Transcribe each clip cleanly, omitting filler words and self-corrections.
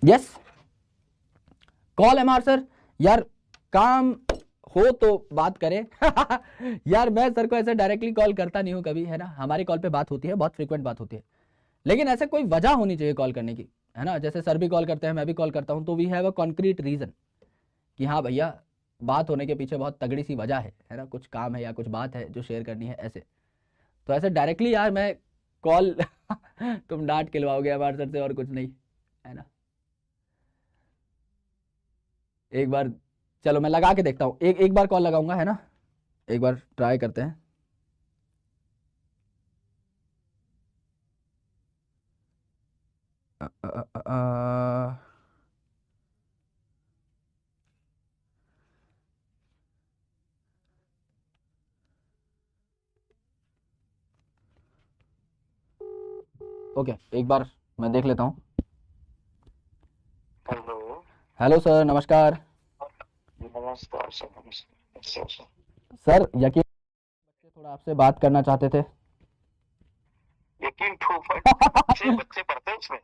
Yes call MR sir. यार काम हो तो बात करें। यार मैं सर को ऐसे डायरेक्टली कॉल करता नहीं हूं कभी, है ना। हमारी कॉल पे बात होती है, बहुत फ्रीक्वेंट बात होती है, लेकिन ऐसे कोई वजह होनी चाहिए कॉल करने की, है ना। जैसे सर भी कॉल करते हैं, मैं भी कॉल करता हूं, तो we have a concrete reason कि हाँ भैया बात होने के पीछे बहुत तगड़ी सी वजह है ना, कुछ काम है या कुछ बात है जो शेयर करनी है ऐसे। तो ऐसे डायरेक्टली यार मैं कॉल तुम डांट के लवाओगे हमारे सर से और कुछ नहीं, है ना। एक बार चलो मैं लगा के देखता हूँ, एक बार कॉल लगाऊंगा, है ना। एक बार ट्राई करते हैं। ओके एक बार मैं देख लेता हूँ। हेलो। हेलो सर नमस्कार। नमस्कार सर, नमस्कार सर। सर यकीन बच्चे थोड़ा आपसे बात करना चाहते थे। यकीन टू बच्चे बच्चे पढ़ते हैं उसमें?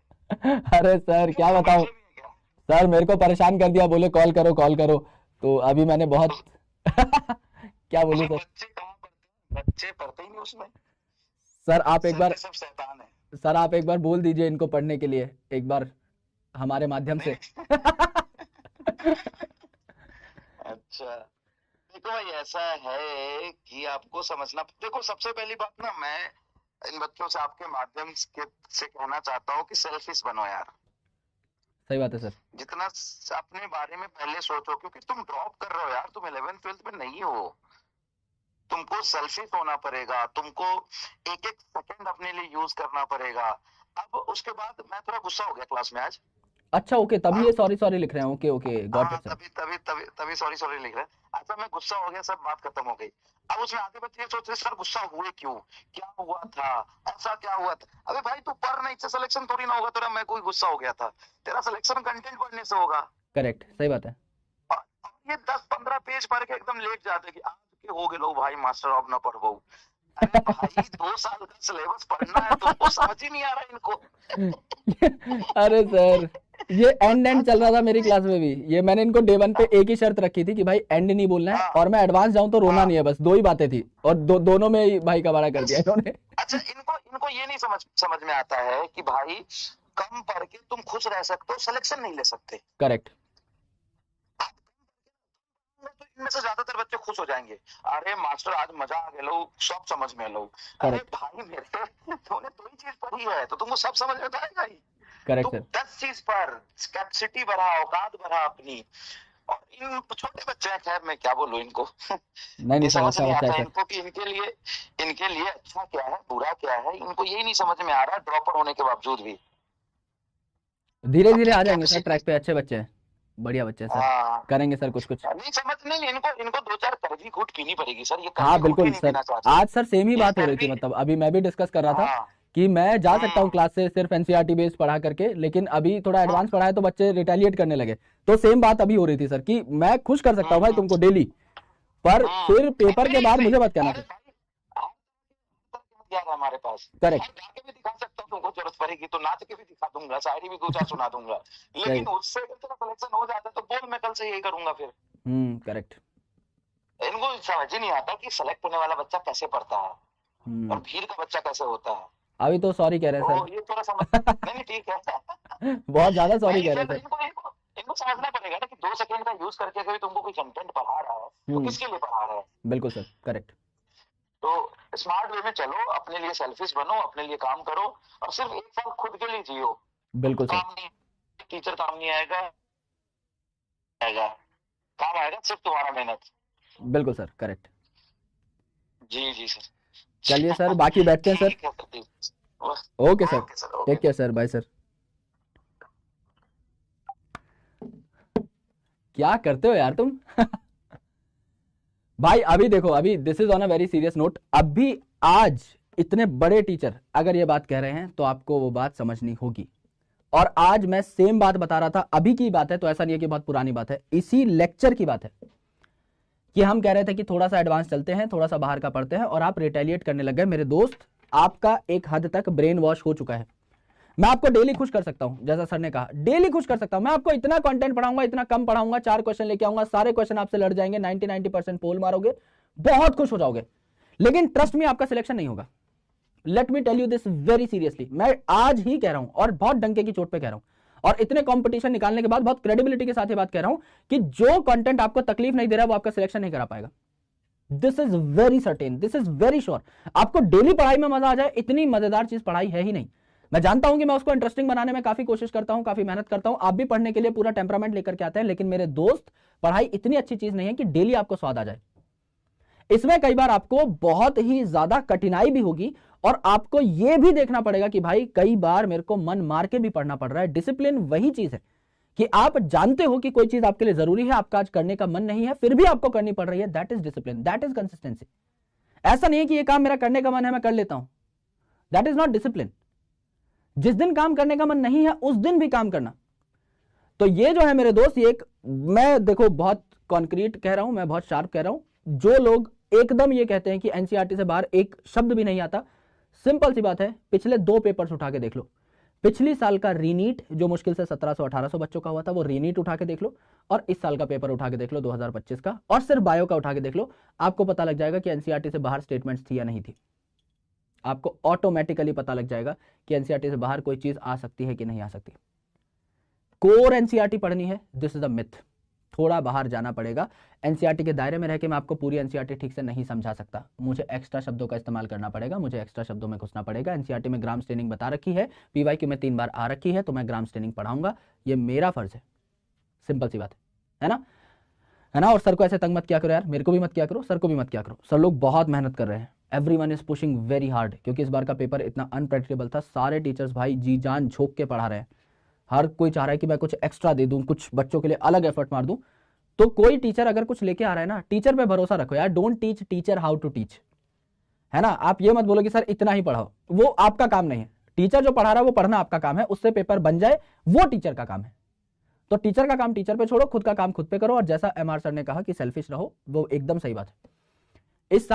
अरे सर क्या वो बताऊं, बच्चे भी है क्या? सर मेरे को परेशान कर दिया, बोले कॉल करो कॉल करो, तो अभी मैंने बहुत उस, क्या बोलूं नहीं, सर। बच्चे कहाँ पढ़ते हैं? बच्चे पढ़ते ही नहीं उसमें। सर आप एक सर बार ये सब शैतान है। सर आप एक बार बोल दीजिए इनको पढ़ने के लिए एक बार हमारे माध्यम नहीं से। नहीं। अच्छा, देखो भाई ऐसा है कि आपको समझना, देखो सबसे पहली बात ना, मैं इन बच्चों से आपके माध्यम से कहना चाहता हूँ कि सेल्फिश बनो यार। सही बात है सर। जितना अपने बारे में पहले सोचो, क्योंकि तुम ड्रॉप कर रहे हो यार, तुम 11th 12th में नहीं हो। तुमको सेल्फिश होना पड़ेगा, तुमको एक एक सेकंड अपने लिए यूज करना पड़ेगा। अब उसके बाद मैं थोड़ा गुस्सा हो गया क्लास में आज। अच्छा ओके तभी ये अब सॉरी सॉरी लिख रहे हैं, ओके ओके गॉट हाँ, इट सर। तभी तभी तभी तभी सॉरी सॉरी लिख रहे हैं। अच्छा, मैं गुस्सा हो गया, सब बात खत्म हो गई। अब उसमें आधे बच्चे ये सोच रहे सर गुस्सा हुए क्यों, क्या हुआ था, ऐसा क्या हुआ था। अबे भाई तू पढ़ नहीं, सिलेक्शन थोड़ी ना होगा तेरा, मैं कोई गुस्सा हो गया था। तेरा सिलेक्शन कंटेंट पढ़ने से होगा। करेक्ट सही बात है। और ये 10-15 पेज पढ़ के एकदम लेट जाते कि आज के हो गए लोग भाई मास्टर ऑफ ना पढ़ो। अरे भाई 2 साल का सिलेबस पढ़ना है तुमको, समझ ही नहीं आ रहा इनको। अरे सर ये एंड एंड चल रहा था मेरी नहीं, क्लास में भी, ये मैंने इनको डे वन पे एक ही शर्त रखी थी कि भाई एंड नहीं बोलना है हाँ और मैं एडवांस जाऊं तो रोना हाँ। नहीं है, बस दो ही बातें थी और दोनों में ही भाई का बड़ा कर दिया इन्होंने। अच्छा, इनको इनको ये नहीं समझ समझ में आता है कि भाई कम पढ़ के तुम खुश रह सकते हो, सिलेक्शन नहीं ले सकते। करेक्ट। आप तो इनमें से ज्यादातर बच्चे खुश हो जाएंगे। अरे मास्टर आज मजा आ गया, लोग सब समझ में लो। अरे करेक्ट भाई मेरे, तूने 2 ही चीज पढ़ी है तो तुमको सब समझ में तो आएगा ही। करेक्ट तुम सर। 10 चीज पर कैपेसिटी बढ़ा, औकात बढ़ा अपनी। और इन छोटे बच्चे हैं, खैर मैं क्या बोलूं इनको। नहीं नहीं ये सर समझ अच्छा नहीं बच्चा है आता सर। इनको कि इनके लिए अच्छा क्या है बुरा क्या है, इनको यही नहीं समझ में आ रहा, ड्रॉपर होने के बावजूद भी धीरे धीरे अपनी आ जाएंगे सर कैपेसिटी। ट्रैक पे, अच्छे बच्चे हैं, बढ़िया बच्चे हैं सर, हाँ, करेंगे सर कुछ कुछ। नहीं समझ, नहीं इनको इनको 2-4 कड़वी घूट पीनी पड़ेगी सर, ये हाँ कड़वी घूट ही बिल्कुल नहीं सर। पीना चाहते। आज सर सेम ही ये बात हो रही थी, कड़वी, मतलब अभी मैं भी डिस्कस कर रहा था हाँ कि मैं जा सकता हूँ हम्म क्लास से सिर्फ एनसीईआरटी बेस्ड पढ़ा करके, लेकिन अभी थोड़ा हम्म एडवांस पढ़ा है तो बच्चे रिटेलिएट करने लगे। तो सेम बात अभी हो रही थी सर कि मैं खुश कर सकता हूँ भाई हम्म तुमको डेली, पर फिर नहीं पेपर के फ्री बाद फ्री। मुझे मत कहना अरे फिर। भाई क्या है हमारे पास, करेक्ट। और गा के भी दिखा सकता हूँ, तुमको जरूरत पड़ेगी तो नाच के भी दिखा दूंगा, शायरी भी 2-4 सुना दूंगा। सही। लेकिन उससे अगर तेरा सिलेक्शन हो जाता तो बोल, मैं कल से यही करूंगा फिर। करेक्ट। इनको समझ ही नहीं आता कि सेलेक्ट होने वाला बच्चा कैसे पढ़ता है और भीड़ का बच्चा कैसे होता है। अभी तो सॉरी कह रहे हैं तो सर। ये थोड़ा समझ, नहीं नहीं ठीक है। बहुत ज्यादा सॉरी नहीं कह रहे फिर हैं सर। इनको इनको इनको समझना पड़ेगा ना कि 2 सेकंड का यूज करके अगर तुमको कोई कंटेंट पढ़ा रहा है तो हम्म किसके लिए पढ़ा रहा है। बिल्कुल सर करेक्ट। तो स्मार्ट वे में चलो, अपने लिए सेल्फिश बनो, अपने लिए काम करो, और सिर्फ 1 साल खुद के लिए जियो। बिल्कुल सर। काम नहीं, टीचर काम नहीं आएगा, आएगा काम आएगा सिर्फ तुम्हारा मेहनत। बिल्कुल सर करेक्ट। जी जी सर। चलिए सर बाकी बैठते हैं सर। ठीक है sir. Okay sir. Okay sir, take okay. Care sir, bye sir. क्या करते हो यार तुम। भाई अभी देखो, अभी this is on a very serious note, अभी आज इतने बड़े टीचर अगर ये बात कह रहे हैं तो आपको वो बात समझनी होगी। और आज मैं सेम बात बता रहा था, अभी की बात है, तो ऐसा नहीं है कि बहुत पुरानी बात है, इसी लेक्चर की बात है कि हम कह रहे थे कि थोड़ा सा एडवांस चलते हैं, थोड़ा सा बाहर का पढ़ते हैं, और आप रिटेलिएट करने लग गए। मेरे दोस्त आपका एक हद तक ब्रेन वॉश हो चुका है। मैं आपको डेली खुश कर सकता हूं, जैसा सर ने कहा डेली खुश कर सकता हूं। मैं आपको इतना कंटेंट पढ़ाऊंगा, इतना कम पढ़ाऊंगा, 4 क्वेश्चन लेके आऊंगा, सारे क्वेश्चन आपसे लड़ जाएंगे, 90% पोल मारोगे, बहुत खुश हो जाओगे, लेकिन ट्रस्ट में आपका सिलेक्शन नहीं होगा। Let me tell you this very seriously, मैं आज ही कह रहा हूं और बहुत डंके की चोट पे कह रहा हूं, और इतने कंपटीशन निकालने के बाद बहुत क्रेडिबिलिटी के साथ ये बात कह रहा हूं कि जो कंटेंट आपको तकलीफ नहीं दे रहा वो आपका सिलेक्शन नहीं करा पाएगा। This is very certain, this is very sure. आपको डेली पढ़ाई में मजा आ जाए, इतनी मजेदार चीज पढ़ाई है ही नहीं। मैं जानता हूं कि मैं उसको इंटरेस्टिंग बनाने में काफी कोशिश करता हूं, काफी मेहनत करता हूं, आप भी पढ़ने के लिए पूरा टेम्परामेंट लेकर के आते हैं, लेकिन मेरे दोस्त पढ़ाई इतनी अच्छी चीज नहीं है कि डेली आपको स्वाद आ जाए। इसमें कई बार आपको बहुत ही ज्यादा कठिनाई भी होगी, और आपको यह भी देखना पड़ेगा कि भाई कई बार मेरे को मन मार के भी पढ़ना पड़ रहा है। डिसिप्लिन वही चीज है कि आप जानते हो कि कोई चीज आपके लिए जरूरी है, आपका आज करने का मन नहीं है, फिर भी आपको करनी पड़ रही है। That is discipline, that is consistency. ऐसा नहीं है कि ये काम मेरा करने का मन है मैं कर लेता हूं, दैट इज नॉट डिसिप्लिन। जिस दिन काम करने का मन नहीं है उस दिन भी काम करना। तो ये जो है मेरे दोस्त, ये एक, मैं देखो बहुत कॉन्क्रीट कह रहा हूं, मैं बहुत शार्प कह रहा हूं। जो लोग एकदम ये कहते हैं कि एनसीईआरटी से बाहर एक शब्द भी नहीं आता, सिंपल सी बात है, पिछले 2 पेपर्स उठा के देख लो। पिछली साल का रीनीट जो मुश्किल से 1700-1800 बच्चों का हुआ था, वो रीनीट उठा के देख लो, और इस साल का पेपर उठा के देख लो 2025 का, और सिर्फ बायो का उठा के देख लो। आपको पता लग जाएगा कि एनसीईआरटी से बाहर स्टेटमेंट्स थी या नहीं थी। आपको ऑटोमेटिकली पता लग जाएगा कि एनसीईआरटी से बाहर कोई चीज आ सकती है कि नहीं आ सकती। कोर एनसीईआरटी पढ़नी है, दिस इज अ मिथ। थोड़ा बाहर जाना पड़ेगा। एनसीईआरटी के दायरे में रह के मैं आपको पूरी एनसीईआरटी ठीक से नहीं समझा सकता, मुझे एक्स्ट्रा शब्दों का इस्तेमाल करना पड़ेगा, मुझे एक्स्ट्रा शब्दों में घुसना पड़ेगा। एनसीईआरटी में ग्राम स्टेनिंग बता रखी है, पीवाईक्यू में 3 बार आ रखी है, तो मैं ग्राम स्टेनिंग पढ़ाऊंगा, ये मेरा फर्ज है। सिंपल सी बात है ना, है ना। और सर को ऐसे तंग मत किया करो यार, मेरे को भी मत किया करो, सर को भी मत किया करो। सर लोग बहुत मेहनत कर रहे हैं, everyone is pushing very hard, क्योंकि इस बार का पेपर इतना अनप्रेडिक्टेबल था। सारे टीचर्स भाई जी जान झोंक के पढ़ा रहे हैं, हर कोई चाह रहा है कि मैं कुछ एक्स्ट्रा दे दूं, कुछ बच्चों के लिए अलग एफर्ट मार दूं। तो कोई टीचर अगर कुछ लेके आ रहा है ना, टीचर पे भरोसा रखो यार। Don't teach teacher how to teach, है ना। आप ये मत बोलो कि सर इतना ही पढ़ाओ, वो आपका काम नहीं है। टीचर जो पढ़ा रहा है वो पढ़ना आपका काम है, उससे पेपर बन जाए वो टीचर का काम है। तो टीचर का काम टीचर पे छोड़ो, खुद का काम खुद पे करो। और जैसा एमआर सर ने कहा कि सेल्फिश रहो, वो एकदम सही बात है। इस